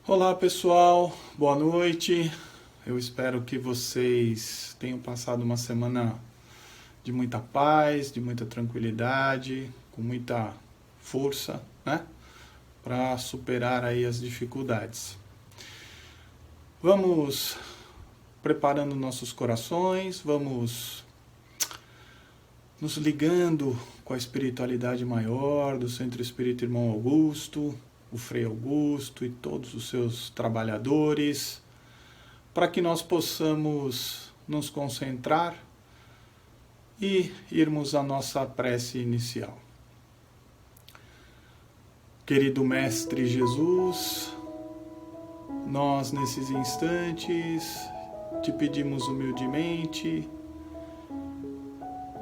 Olá pessoal, boa noite. Eu espero que vocês tenham passado uma semana de muita paz, de muita tranquilidade, com muita força, né? Para superar aí as dificuldades. Vamos preparando nossos corações, vamos nos ligando com a espiritualidade maior do Centro Espírita Irmão Augusto, o Frei Augusto e todos os seus trabalhadores, para que nós possamos nos concentrar e irmos à nossa prece inicial. Querido Mestre Jesus, nós nesses instantes te pedimos humildemente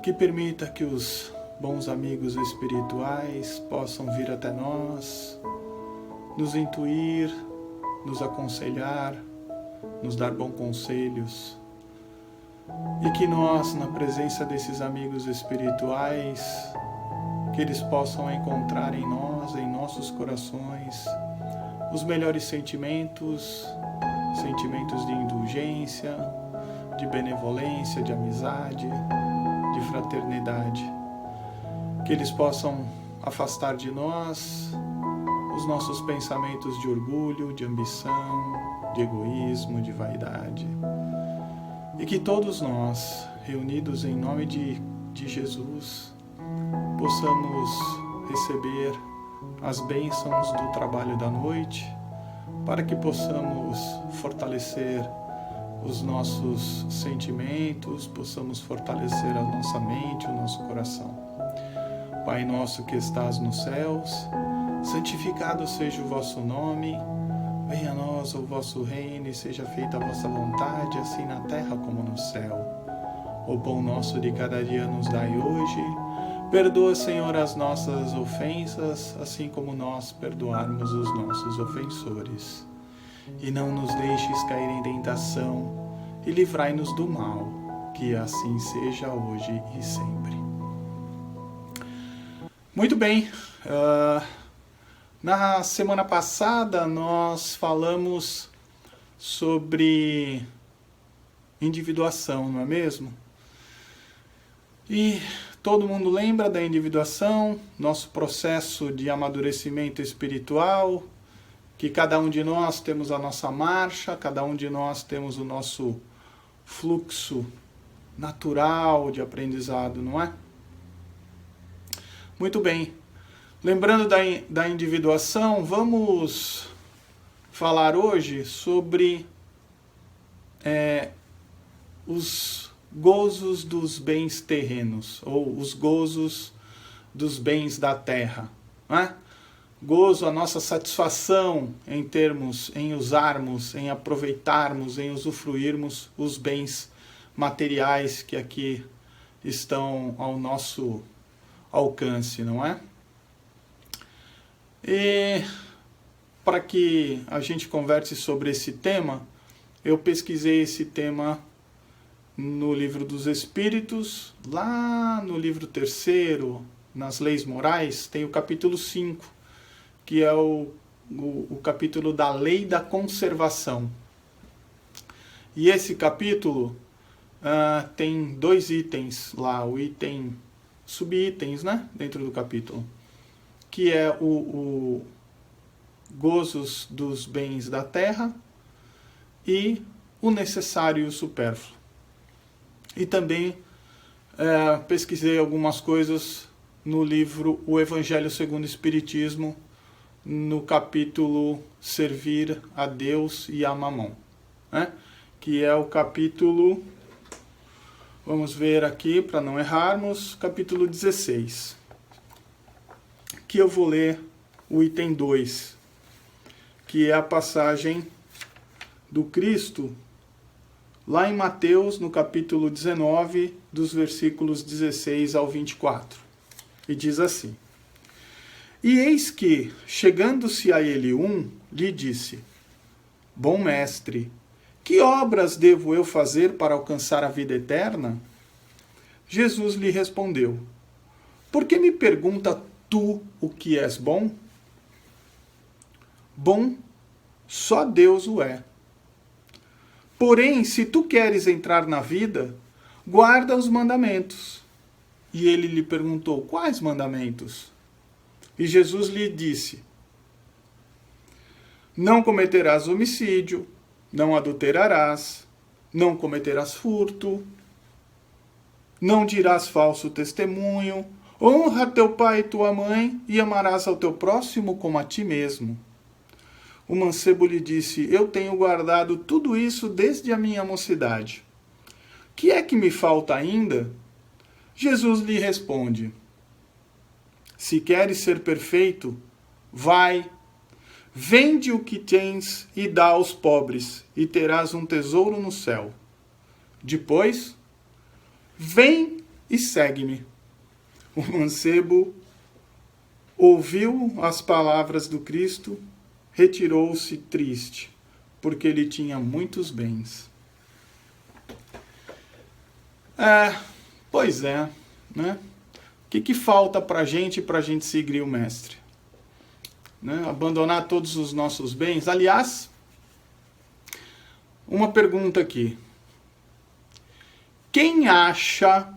que permita que os bons amigos espirituais possam vir até nós, nos intuir, nos aconselhar, nos dar bons conselhos, e que nós, na presença desses amigos espirituais, que eles possam encontrar em nós, em nossos corações, os melhores sentimentos, sentimentos de indulgência, de benevolência, de amizade, de fraternidade, que eles possam afastar de nós os nossos pensamentos de orgulho, de ambição, de egoísmo, de vaidade. E que todos nós, reunidos em nome de Jesus, possamos receber as bênçãos do trabalho da noite, para que possamos fortalecer os nossos sentimentos, possamos fortalecer a nossa mente, o nosso coração. Pai nosso que estás nos céus, santificado seja o vosso nome, venha a nós o vosso reino e seja feita a vossa vontade, assim na terra como no céu. O pão nosso de cada dia nos dai hoje. Perdoa, Senhor, as nossas ofensas, assim como nós perdoarmos os nossos ofensores. E não nos deixes cair em tentação, e livrai-nos do mal, que assim seja hoje e sempre. Muito bem. Na semana passada nós falamos sobre individuação, não é mesmo? E todo mundo lembra da individuação, nosso processo de amadurecimento espiritual, que cada um de nós temos a nossa marcha, cada um de nós temos o nosso fluxo natural de aprendizado, não é? Muito bem. Lembrando da individuação, vamos falar hoje sobre os gozos dos bens terrenos, ou os gozos dos bens da terra. Não é? Gozo, a nossa satisfação em usarmos, em aproveitarmos, em usufruirmos os bens materiais que aqui estão ao nosso alcance, não é? E para que a gente converse sobre esse tema, eu pesquisei esse tema no Livro dos Espíritos, lá no livro 3º, nas Leis Morais, tem o capítulo 5, que é o capítulo da Lei da Conservação. E esse capítulo tem 2 itens lá, o item, subitens, né, dentro do capítulo, que é o gozos dos bens da terra e o necessário e o supérfluo. E também pesquisei algumas coisas no livro O Evangelho segundo o Espiritismo, no capítulo Servir a Deus e a Mamon, né? Que é o capítulo, vamos ver aqui para não errarmos, capítulo 16. Que eu vou ler o item 2, que é a passagem do Cristo, lá em Mateus, no capítulo 19, dos versículos 16 ao 24. E diz assim: E eis que, chegando-se a ele lhe disse: Bom mestre, que obras devo eu fazer para alcançar a vida eterna? Jesus lhe respondeu: Por que me pergunta tu o que és bom? Bom Só Deus o é. Porém, se tu queres entrar na vida, guarda os mandamentos. E ele lhe perguntou, quais mandamentos? E Jesus lhe disse, não cometerás homicídio, não adulterarás, não cometerás furto, não dirás falso testemunho, honra teu pai e tua mãe e amarás ao teu próximo como a ti mesmo. O mancebo lhe disse, eu tenho guardado tudo isso desde a minha mocidade. Que é que me falta ainda? Jesus lhe responde, se queres ser perfeito, vai, vende o que tens e dá aos pobres, e terás um tesouro no céu. Depois, vem e segue-me. O mancebo ouviu as palavras do Cristo, retirou-se triste, porque ele tinha muitos bens. Pois é, né? O que falta para a gente seguir o Mestre? Né? Abandonar todos os nossos bens? Aliás, uma pergunta aqui. Quem acha,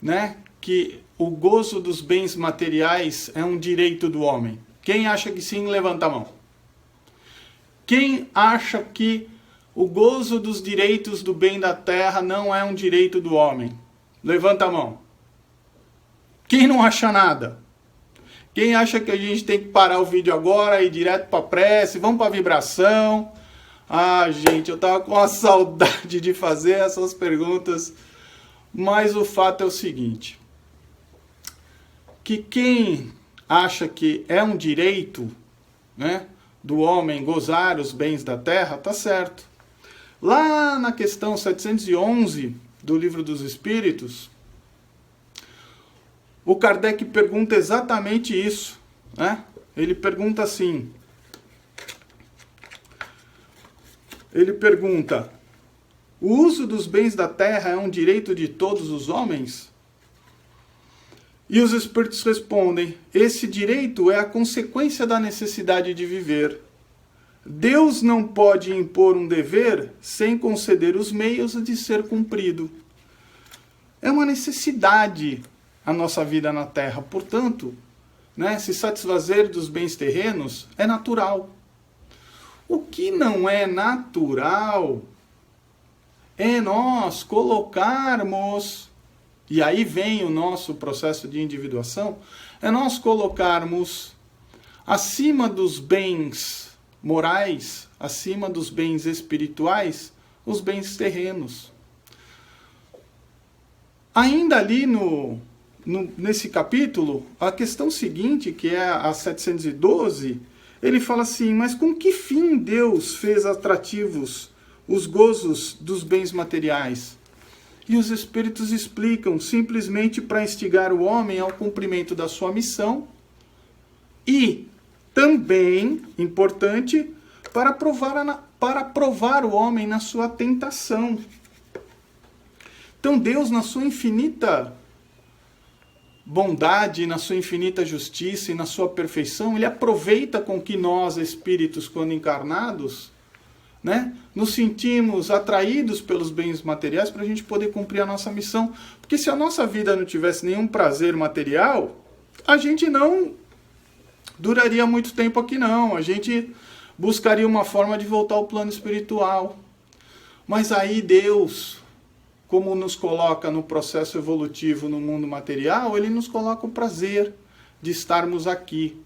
né, que o gozo dos bens materiais é um direito do homem? Quem acha que sim, levanta a mão. Quem acha que o gozo dos direitos do bem da terra não é um direito do homem? Levanta a mão. Quem não acha nada? Quem acha que a gente tem que parar o vídeo agora e ir direto para a prece, vamos para a vibração? Ah, gente, eu tava com uma saudade de fazer essas perguntas, mas o fato é o seguinte, que quem acha que é um direito, né, do homem gozar os bens da terra, tá certo. Lá na questão 711 do Livro dos Espíritos, o Kardec pergunta exatamente isso, né? Ele pergunta assim, ele pergunta, o uso dos bens da terra é um direito de todos os homens? E os espíritos respondem, esse direito é a consequência da necessidade de viver. Deus não pode impor um dever sem conceder os meios de ser cumprido. É uma necessidade a nossa vida na terra. Portanto, né, se satisfazer dos bens terrenos é natural. O que não é natural é nós colocarmos, e aí vem o nosso processo de individuação, é nós colocarmos acima dos bens morais, acima dos bens espirituais, os bens terrenos. Ainda ali nesse capítulo, a questão seguinte, que é a 712, ele fala assim, mas com que fim Deus fez atrativos os gozos dos bens materiais? E os espíritos explicam, simplesmente para instigar o homem ao cumprimento da sua missão e também, importante, para provar o homem na sua tentação. Então Deus, na sua infinita bondade, na sua infinita justiça e na sua perfeição, ele aproveita com que nós, espíritos, quando encarnados, né, nos sentimos atraídos pelos bens materiais para a gente poder cumprir a nossa missão. Porque se a nossa vida não tivesse nenhum prazer material, a gente não duraria muito tempo aqui não. A gente buscaria uma forma de voltar ao plano espiritual. Mas aí Deus, como nos coloca no processo evolutivo no mundo material, ele nos coloca o prazer de estarmos aqui,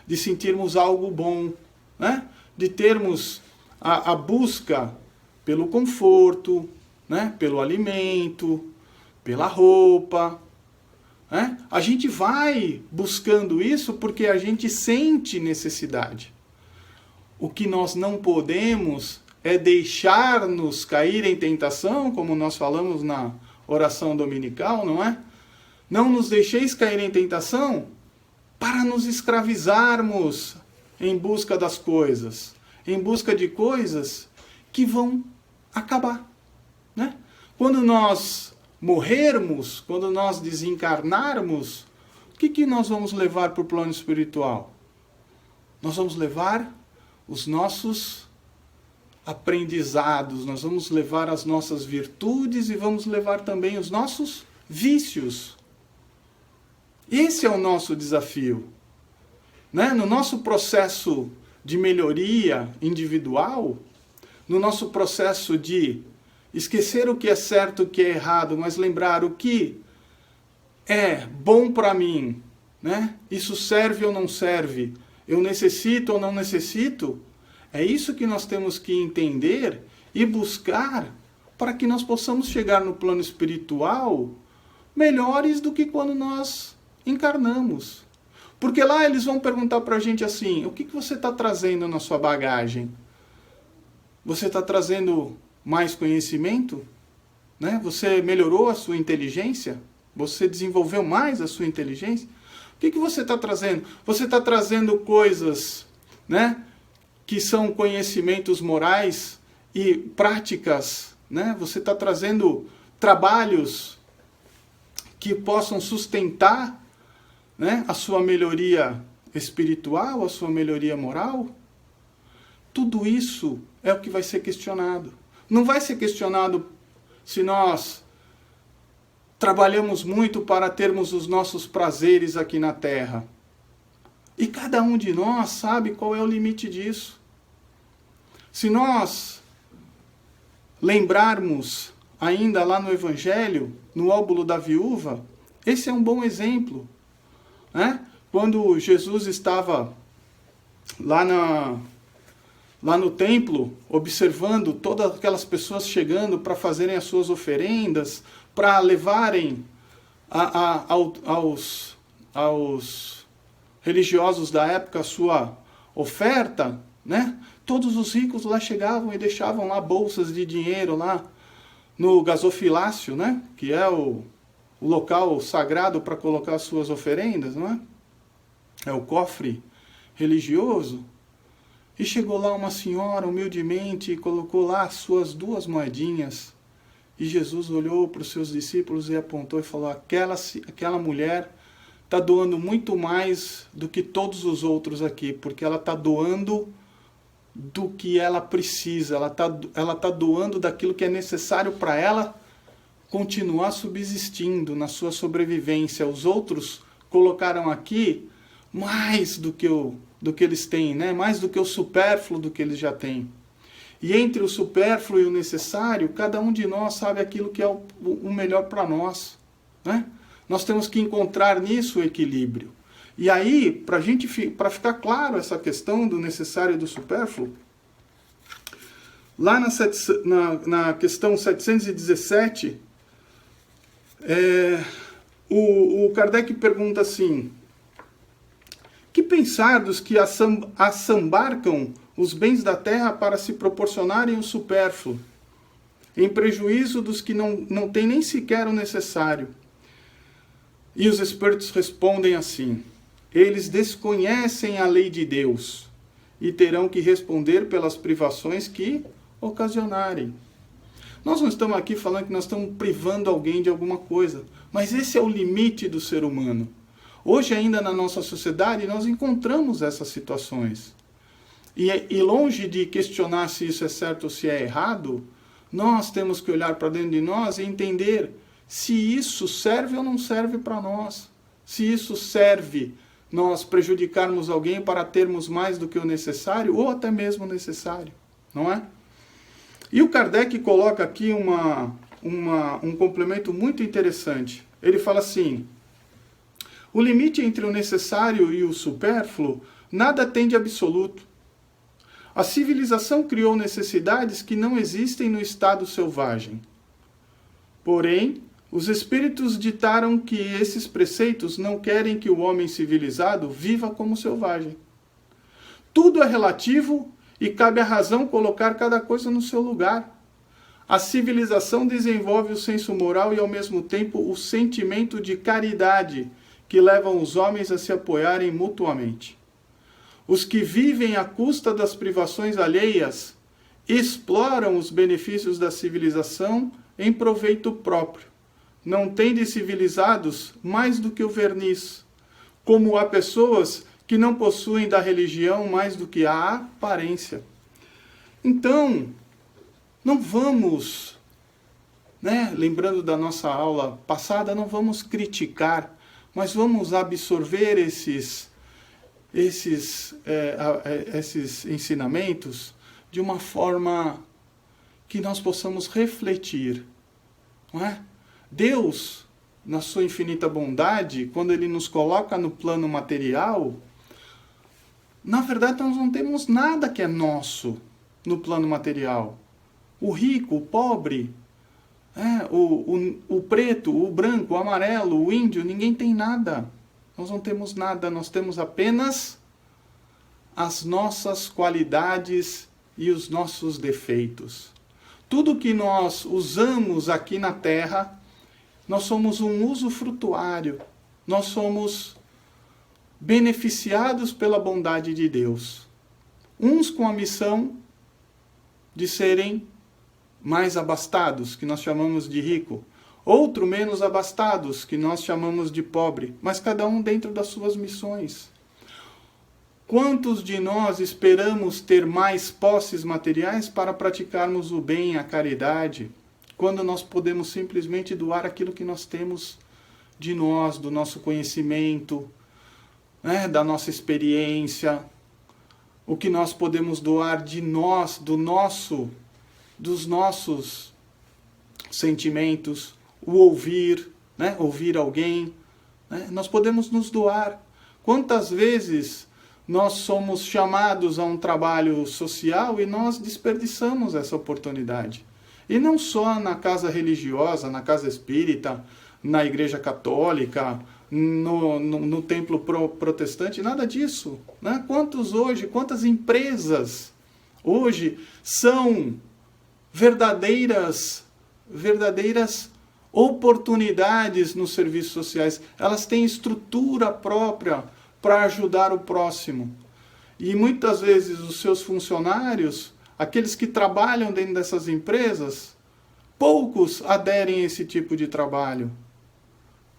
de sentirmos algo bom, né? De termos a busca pelo conforto, né? Pelo alimento, pela roupa. Né? A gente vai buscando isso porque a gente sente necessidade. O que nós não podemos é deixar-nos cair em tentação, como nós falamos na oração dominical, não é? Não nos deixeis cair em tentação para nos escravizarmos em busca das coisas, em busca de coisas que vão acabar, né? Quando nós morrermos, quando nós desencarnarmos, o que nós vamos levar para o plano espiritual? Nós vamos levar os nossos aprendizados, nós vamos levar as nossas virtudes e vamos levar também os nossos vícios. Esse é o nosso desafio. Né? No nosso processo de melhoria individual, no nosso processo de esquecer o que é certo e o que é errado, mas lembrar o que é bom para mim, né? Isso serve ou não serve? Eu necessito ou não necessito? É isso que nós temos que entender e buscar para que nós possamos chegar no plano espiritual melhores do que quando nós encarnamos. Porque lá eles vão perguntar para a gente assim, o que você está trazendo na sua bagagem? Você está trazendo mais conhecimento? Né? Você melhorou a sua inteligência? Você desenvolveu mais a sua inteligência? O que você está trazendo? Você está trazendo coisas, né, que são conhecimentos morais e práticas, né? Você está trazendo trabalhos que possam sustentar, né, a sua melhoria espiritual, a sua melhoria moral? Tudo isso é o que vai ser questionado. Não vai ser questionado se nós trabalhamos muito para termos os nossos prazeres aqui na Terra. E cada um de nós sabe qual é o limite disso. Se nós lembrarmos ainda lá no Evangelho, no óbolo da viúva, esse é um bom exemplo. Né? Quando Jesus estava lá no templo, observando todas aquelas pessoas chegando para fazerem as suas oferendas, para levarem aos religiosos da época a sua oferta, né? Todos os ricos lá chegavam e deixavam lá bolsas de dinheiro lá no gasofilácio, né? Que é o local sagrado para colocar as suas oferendas, não é? É o cofre religioso. E chegou lá uma senhora, humildemente, e colocou lá as suas 2 moedinhas. E Jesus olhou para os seus discípulos e apontou e falou, aquela mulher está doando muito mais do que todos os outros aqui, porque ela está doando do que ela precisa, ela tá doando daquilo que é necessário para ela continuar subsistindo na sua sobrevivência. Os outros colocaram aqui mais do que eles têm, né? Mais do que o supérfluo do que eles já têm. E entre o supérfluo e o necessário, cada um de nós sabe aquilo que é o melhor para nós. Né? Nós temos que encontrar nisso o equilíbrio. E aí, para ficar claro essa questão do necessário e do supérfluo, lá na questão 717, o Kardec pergunta assim, que pensar dos que assambarcam os bens da terra para se proporcionarem o supérfluo, em prejuízo dos que não têm nem sequer o necessário? E os espíritos respondem assim, eles desconhecem a lei de Deus e terão que responder pelas privações que ocasionarem. Nós não estamos aqui falando que nós estamos privando alguém de alguma coisa, mas esse é o limite do ser humano. Hoje ainda na nossa sociedade nós encontramos essas situações. E longe de questionar se isso é certo ou se é errado, nós temos que olhar para dentro de nós e entender se isso serve ou não serve para nós. Se isso serve nós prejudicarmos alguém para termos mais do que o necessário, ou até mesmo o necessário, não é? E o Kardec coloca aqui um complemento muito interessante. Ele fala assim, o limite entre o necessário e o supérfluo nada tem de absoluto. A civilização criou necessidades que não existem no estado selvagem. Porém, os espíritos ditaram que esses preceitos não querem que o homem civilizado viva como selvagem. Tudo é relativo e cabe à razão colocar cada coisa no seu lugar. A civilização desenvolve o senso moral e, ao mesmo tempo, o sentimento de caridade que levam os homens a se apoiarem mutuamente. Os que vivem à custa das privações alheias exploram os benefícios da civilização em proveito próprio. Não têm de civilizados mais do que o verniz. Como há pessoas que não possuem da religião mais do que a aparência. Então, não vamos, lembrando da nossa aula passada, não vamos criticar, mas vamos absorver esses ensinamentos de uma forma que nós possamos refletir, não é? Deus, na sua infinita bondade, quando Ele nos coloca no plano material, na verdade nós não temos nada que é nosso no plano material. O rico, o pobre, o preto, o branco, o amarelo, o índio, ninguém tem nada. Nós não temos nada, nós temos apenas as nossas qualidades e os nossos defeitos. Tudo que nós usamos aqui na Terra, nós somos um usufrutuário, nós somos beneficiados pela bondade de Deus. Uns com a missão de serem mais abastados, que nós chamamos de rico, outro menos abastados, que nós chamamos de pobre, mas cada um dentro das suas missões. Quantos de nós esperamos ter mais posses materiais para praticarmos o bem, a caridade, quando nós podemos simplesmente doar aquilo que nós temos de nós, do nosso conhecimento, da nossa experiência, o que nós podemos doar de nós, dos nossos sentimentos, o ouvir, ouvir alguém, nós podemos nos doar. Quantas vezes nós somos chamados a um trabalho social e nós desperdiçamos essa oportunidade? E não só na casa religiosa, na casa espírita, na igreja católica, no templo protestante, nada disso. Quantas empresas hoje são verdadeiras oportunidades nos serviços sociais. Elas têm estrutura própria para ajudar o próximo. E muitas vezes os seus funcionários, aqueles que trabalham dentro dessas empresas, poucos aderem a esse tipo de trabalho.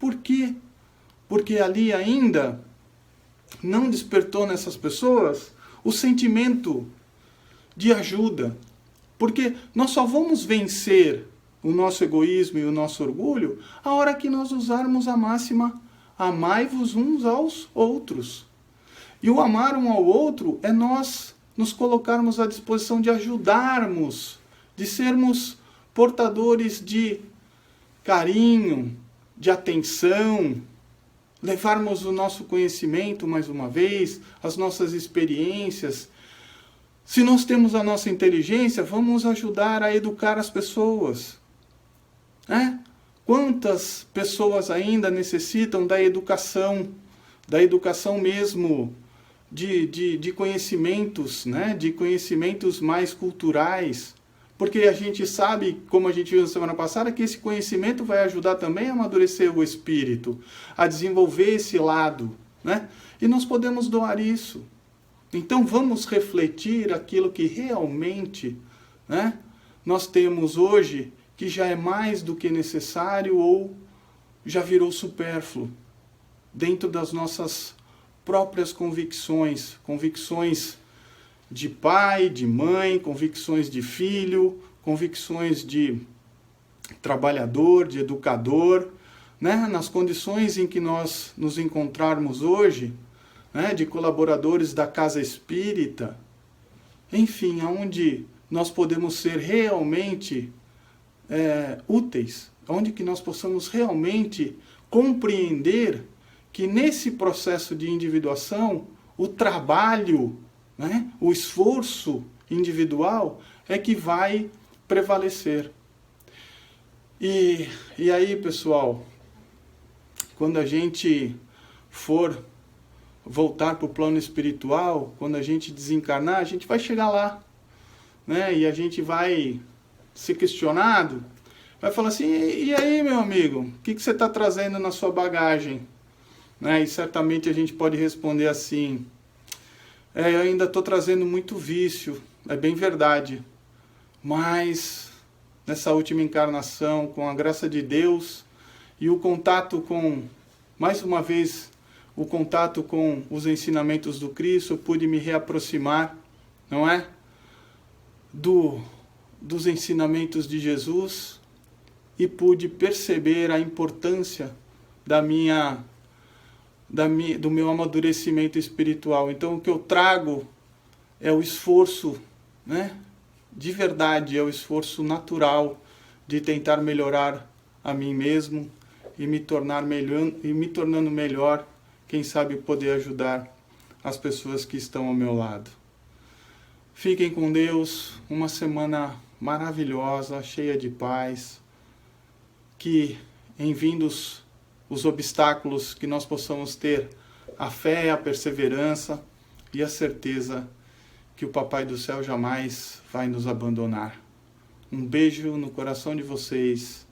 Por quê? Porque ali ainda não despertou nessas pessoas o sentimento de ajuda. Porque nós só vamos vencer o nosso egoísmo e o nosso orgulho a hora que nós usarmos a máxima: amai-vos uns aos outros. E o amar um ao outro é nós nos colocarmos à disposição de ajudarmos, de sermos portadores de carinho, de atenção, levarmos o nosso conhecimento, mais uma vez, as nossas experiências. Se nós temos a nossa inteligência, vamos ajudar a educar as pessoas. Quantas pessoas ainda necessitam da educação mesmo, de conhecimentos, de conhecimentos mais culturais. Porque a gente sabe, como a gente viu na semana passada, que esse conhecimento vai ajudar também a amadurecer o espírito, a desenvolver esse lado, E nós podemos doar isso. Então vamos refletir aquilo que realmente nós temos hoje, que já é mais do que necessário ou já virou supérfluo, dentro das nossas próprias convicções de pai, de mãe, convicções de filho, convicções de trabalhador, de educador, nas condições em que nós nos encontrarmos hoje, de colaboradores da casa espírita, enfim, onde nós podemos ser realmente úteis, onde que nós possamos realmente compreender que nesse processo de individuação, o trabalho, o esforço individual é que vai prevalecer. E aí, pessoal, quando a gente for voltar para o plano espiritual, quando a gente desencarnar, a gente vai chegar lá, e a gente vai ser questionado, vai falar assim: e aí, meu amigo, o que você está trazendo na sua bagagem? E certamente a gente pode responder assim: eu ainda estou trazendo muito vício, é bem verdade, mas nessa última encarnação, com a graça de Deus e o contato com, mais uma vez, o contato com os ensinamentos do Cristo, eu pude me reaproximar, não é? Dos ensinamentos de Jesus e pude perceber a importância do meu amadurecimento espiritual. Então o que eu trago é o esforço, né? De verdade, é o esforço natural de tentar melhorar a mim mesmo e me tornando melhor, quem sabe poder ajudar as pessoas que estão ao meu lado. Fiquem com Deus, uma semana maravilhosa, cheia de paz, que em vindos os obstáculos, que nós possamos ter a fé, a perseverança e a certeza que o Papai do Céu jamais vai nos abandonar. Um beijo no coração de vocês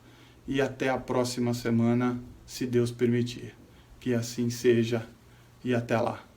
e até a próxima semana, se Deus permitir. Que assim seja e até lá.